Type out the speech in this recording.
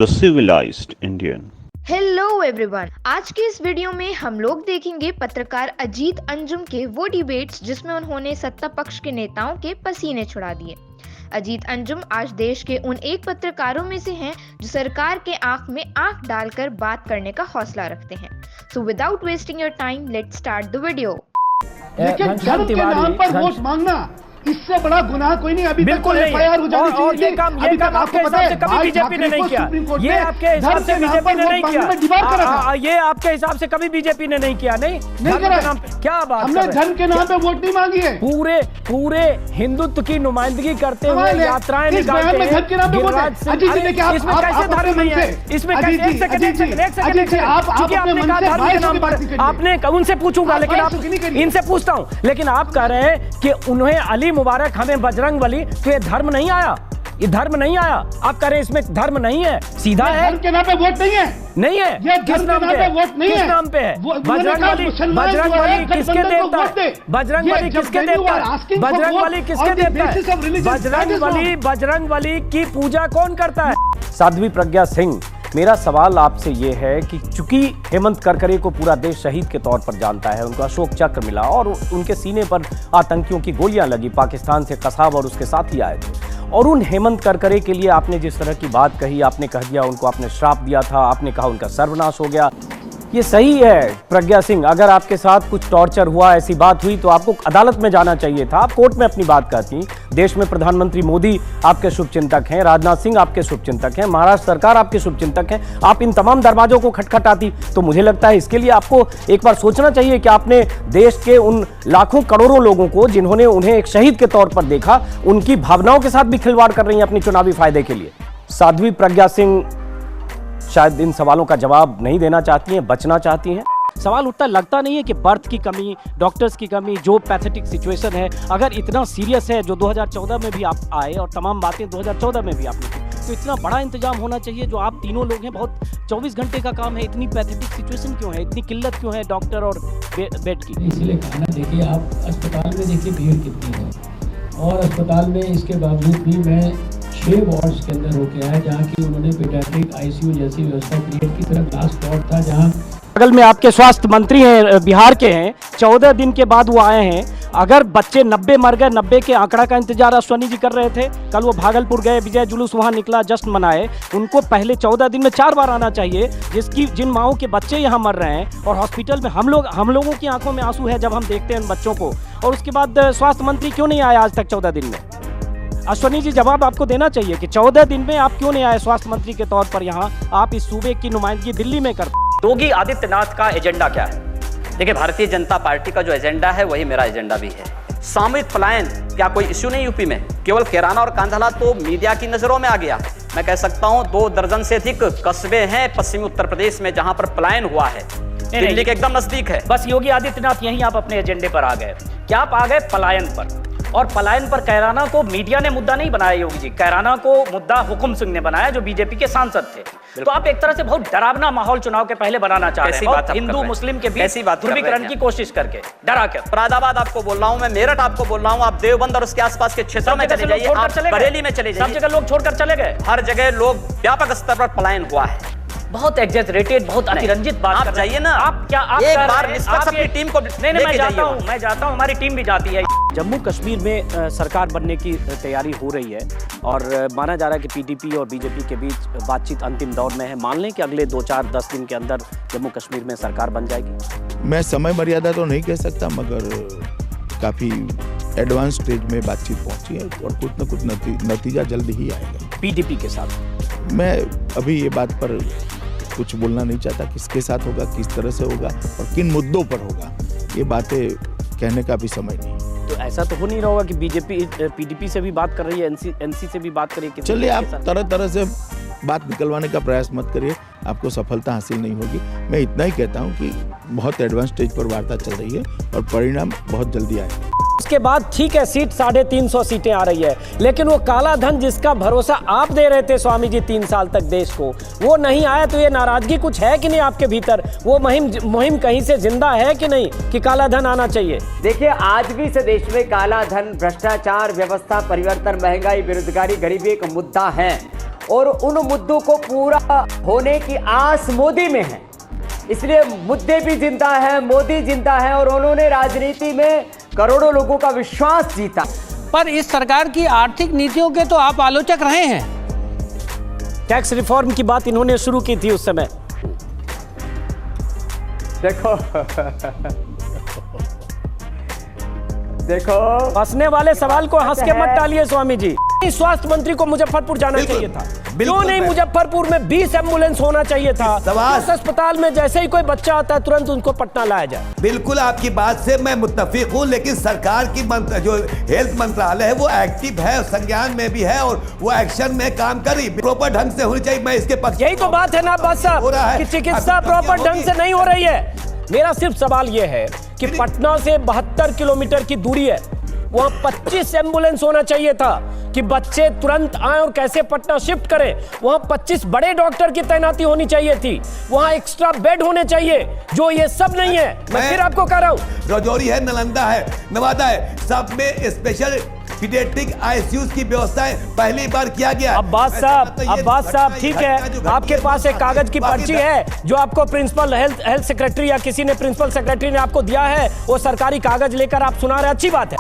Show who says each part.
Speaker 1: The civilized Indian.
Speaker 2: Hello everyone, आज के इस वीडियो में हम लोग देखेंगे पत्रकार अजीत अंजुम के वो डिबेट्स जिसमें उन्होंने सत्ता पक्ष के नेताओं के पसीने छुड़ा दिए। अजीत अंजुम आज देश के उन एक पत्रकारों में से हैं जो सरकार के आंख में आंख डालकर बात करने का हौसला रखते हैं। So without wasting your time, let's start the video.
Speaker 3: लेकिन धर्म के नाम पर वोट मांगना, इससे बड़ा गुनाह कोई नहीं। अभी
Speaker 4: बिल्कुल नहीं।
Speaker 3: एफआईआर हो जानी चाहिए।
Speaker 4: ये काम आपके हिसाब से कभी बीजेपी ने नहीं किया। ये आपके हिसाब से बीजेपी ने नहीं किया। ये आपके हिसाब से कभी बीजेपी ने नहीं किया। नहीं करा। क्या बात,
Speaker 3: हमने धर्म के नाम पे वोट नहीं मांगी है।
Speaker 4: पूरे हिंदुत्व की नुमाइंदगी करते हुए यात्राएं निकालते हैं। इसमें कैसे धर्म नहीं है? इसमें आपने उनसे पूछूंगा, लेकिन आप इनसे पूछता हूँ। लेकिन आप कह रहे हैं कि उन्हें अली मुबारक हमें बजरंग बली, तो ये धर्म नहीं आया। ये धर्म नहीं आया। आप कह रहे हैं इसमें धर्म नहीं है, सीधा है।
Speaker 3: धर्म के नाम पे वोट नहीं है।
Speaker 4: नहीं है।
Speaker 3: ये
Speaker 4: किस नाम पे है?
Speaker 3: वोट नहीं है।
Speaker 4: किस नाम पे है? बजरंग बली किसके देवता है? बजरंग बली किसके देवता है? बजरंग बली किसके देवता है? बजरंग बली की पूजा कौन करता है? साध्वी प्रज्ञा सिंह, मेरा सवाल आपसे ये है कि चूंकि हेमंत करकरे को पूरा देश शहीद के तौर पर जानता है, उनको अशोक चक्र मिला और उनके सीने पर आतंकियों की गोलियां लगी, पाकिस्तान से कसाब और उसके साथी आए थे, और उन हेमंत करकरे के लिए आपने जिस तरह की बात कही, आपने कह दिया उनको, आपने श्राप दिया था, आपने कहा उनका सर्वनाश हो गया। ये सही है प्रज्ञा सिंह, अगर आपके साथ कुछ टॉर्चर हुआ, ऐसी बात हुई, तो आपको अदालत में जाना चाहिए था। आप कोर्ट में अपनी बात कहती। देश में प्रधानमंत्री मोदी आपके शुभचिंतक हैं, राजनाथ सिंह आपके शुभचिंतक हैं, महाराष्ट्र सरकार आपके शुभचिंतक हैं। आप इन तमाम दरवाजों को खटखटाती, तो मुझे लगता है इसके लिए आपको एक बार सोचना चाहिए कि आपने देश के उन लाखों करोड़ों लोगों को, जिन्होंने उन्हें एक शहीद के तौर पर देखा, उनकी भावनाओं के साथ भी खिलवाड़ कर रही हैं अपनी चुनावी फायदे के लिए। साध्वी प्रज्ञा सिंह शायद इन सवालों का जवाब नहीं देना चाहती हैं, बचना चाहती हैं। सवाल उठता लगता नहीं है कि बर्थ की कमी, डॉक्टर्स की कमी, जो पैथेटिक सिचुएशन है, अगर इतना सीरियस है, जो 2014 में भी आप आए और तमाम बातें 2014 में भी आपने की, तो इतना बड़ा इंतजाम होना चाहिए। जो आप तीनों लोग हैं, बहुत 24 घंटे का काम है, इतनी पैथेटिक सिचुएशन क्यों है, इतनी किल्लत क्यों है डॉक्टर और बेड की?
Speaker 5: इसलिए कहना, देखिए आप अस्पताल में देखिए भीड़ कितनी है, और अस्पताल में इसके बावजूद भी मैं 6 वार्ड्स के अंदर होके आया जहाँ की उन्होंने पीडियाट्रिक आईसीयू जैसी व्यवस्था क्रिएट की। तरफ लास्ट वार्ड था जहाँ
Speaker 4: बगल में आपके स्वास्थ्य मंत्री हैं, बिहार के हैं, 14 दिन के बाद वो आए हैं। अगर बच्चे 90 मर गए, 90 के आंकड़ा का इंतजार अश्वनी जी कर रहे थे। कल वो भागलपुर गए, विजय जुलूस वहां निकला, जश्न मनाए। उनको पहले 14 दिन में 4 बार आना चाहिए। जिन माओं के बच्चे यहाँ मर रहे हैं और हॉस्पिटल में हम लोगों की आंखों में आंसू है जब हम देखते हैं उन बच्चों को, और उसके बाद स्वास्थ्य मंत्री क्यों नहीं आए आज तक 14 दिन में? अश्वनी जी, जवाब आपको देना चाहिए कि 14 दिन में आप क्यों नहीं आए स्वास्थ्य मंत्री के तौर पर यहाँ? आप इस सूबे की नुमाइंदगी दिल्ली में करते।
Speaker 6: योगी आदित्यनाथ का एजेंडा क्या है? देखिए, भारतीय जनता पार्टी का जो एजेंडा है वही मेरा एजेंडा भी है। सामूहिक पलायन क्या कोई इश्यू नहीं यूपी में? केवल कैराना और कांधला तो मीडिया की नजरों में आ गया। मैं कह सकता हूं 2 दर्जन से अधिक कस्बे हैं पश्चिमी उत्तर प्रदेश में जहां पर पलायन हुआ है। दिल्ली के एकदम नजदीक है।
Speaker 4: बस योगी आदित्यनाथ यहीं आप अपने एजेंडे पर आ गए। क्या आप आ गए पलायन पर? और पलायन पर कैराना को मीडिया ने मुद्दा नहीं बनाया योगी जी, कैराना को मुद्दा हुकुम सिंह ने बनाया जो बीजेपी के सांसद थे। तो आप एक तरह से बहुत डरावना माहौल चुनाव के पहले बनाना चाह रहे हैं, हिंदू मुस्लिम के बीच ध्रुवीकरण की कोशिश करके, डरा कर।
Speaker 6: फरीदाबाद आपको बोल रहा हूं मैं, मेरठ आपको बोल रहा हूं, आप देवबंद और उसके आसपास के क्षेत्रों में चले जाइए, आप बरेली में चले जाइए,
Speaker 4: सब जगह लोग छोड़कर चले गए।
Speaker 6: हर जगह लोग व्यापक स्तर पर पलायन हुआ है।
Speaker 4: बहुत एग्जैजरेटेड, बहुत अतिरंजित बात
Speaker 6: आप जाइए ना।
Speaker 4: आप क्या आप
Speaker 6: एक बार निष्पक्ष अपनी टीम को
Speaker 4: नहीं, मैं जाता हूं, हमारी टीम भी जाती है। जम्मू कश्मीर में सरकार बनने की तैयारी हो रही है और माना जा रहा है कि पीडीपी और बीजेपी के बीच बातचीत अंतिम दौर में है। मान लें कि अगले 2-4-10 दिन के अंदर जम्मू कश्मीर में सरकार बन जाएगी।
Speaker 7: मैं समय मर्यादा तो नहीं कह सकता, मगर काफी एडवांस स्टेज में बातचीत पहुंची है और कुछ न कुछ नतीजा जल्द ही आएगा
Speaker 4: पीडीपी के साथ।
Speaker 7: मैं अभी ये बात पर कुछ बोलना नहीं चाहता, किसके साथ होगा, किस तरह से होगा और किन मुद्दों पर होगा, ये बातें कहने का भी समय नहीं।
Speaker 4: तो ऐसा तो हो नहीं रहा होगा कि बीजेपी पीडीपी से भी बात कर रही है, एनसी से भी बात कर रही है?
Speaker 7: चलिए, आप तरह से बात निकलवाने का प्रयास मत करिए, आपको सफलता हासिल नहीं होगी। मैं इतना ही कहता हूँ कि बहुत एडवांस स्टेज पर वार्ता चल रही है और परिणाम बहुत जल्दी आएगा।
Speaker 4: उसके बाद ठीक है, सीट 350 सीटें आ रही है, लेकिन वो काला धन जिसका भरोसा आप दे रहे थे स्वामी जी 3 साल तक देश को, वो नहीं आया। तो ये नाराजगी कुछ है कि नहीं आपके भीतर? वो मुहिम कहीं से जिंदा है कि नहीं कि काला धन आना चाहिए?
Speaker 8: देखिए, आज भी इस देश में काला धन, भ्रष्टाचार, व्यवस्था परिवर्तन, महंगाई, बेरोजगारी, गरीबी एक मुद्दा है। और उन मुद्दों को पूरा होने की आस मोदी में है। इसलिए मुद्दे भी जिंदा है, मोदी जिंदा है और उन्होंने राजनीति में करोड़ों लोगों का विश्वास जीता।
Speaker 9: पर इस सरकार की आर्थिक नीतियों के तो आप आलोचक रहे हैं।
Speaker 4: टैक्स रिफॉर्म की बात इन्होंने शुरू की थी उस समय। देखो हंसने वाले सवाल को हंस के मत डालिए स्वामी जी। स्वास्थ्य मंत्री को मुजफ्फरपुर जाना चाहिए था, क्यों नहीं मुजफ्फरपुर में 20 एम्बुलेंस होना चाहिए था। उस अस्पताल में जैसे ही कोई बच्चा आता है तुरंत उनको पटना लाया जाए।
Speaker 10: बिल्कुल आपकी बात से मैं मुत्तफिक हूँ, लेकिन सरकार की जो हेल्थ मंत्रालय है वो एक्टिव है, संज्ञान में भी है और वो एक्शन में काम कर रही, प्रॉपर ढंग से होनी चाहिए। मैं इसके पक्ष।
Speaker 4: यही तो बात है ना अब्बास साहब कि चिकित्सा प्रॉपर ढंग से नहीं हो रही है। मेरा सिर्फ सवाल यह है कि पटना से 72 किलोमीटर की दूरी है, वहां 25 एम्बुलेंस होना चाहिए था कि बच्चे तुरंत आए और कैसे पटना शिफ्ट करें। वहां 25 बड़े डॉक्टर की तैनाती होनी चाहिए थी, वहां एक्स्ट्रा बेड होने चाहिए, जो ये सब नहीं है। मैं फिर आपको कह रहा हूं,
Speaker 10: राजौरी है, नालंदा है, नवादा है, सब में स्पेशल पीडियाट्रिक आईसीयूज की व्यवस्थाएं पहली बार किया गया।
Speaker 4: अब्बास साहब ठीक है, आपके पास एक कागज की पर्ची है जो आपको प्रिंसिपल हेल्थ सेक्रेटरी या किसी ने प्रिंसिपल सेक्रेटरी ने आपको दिया है, वो सरकारी कागज लेकर आप सुना रहे, अच्छी बात है।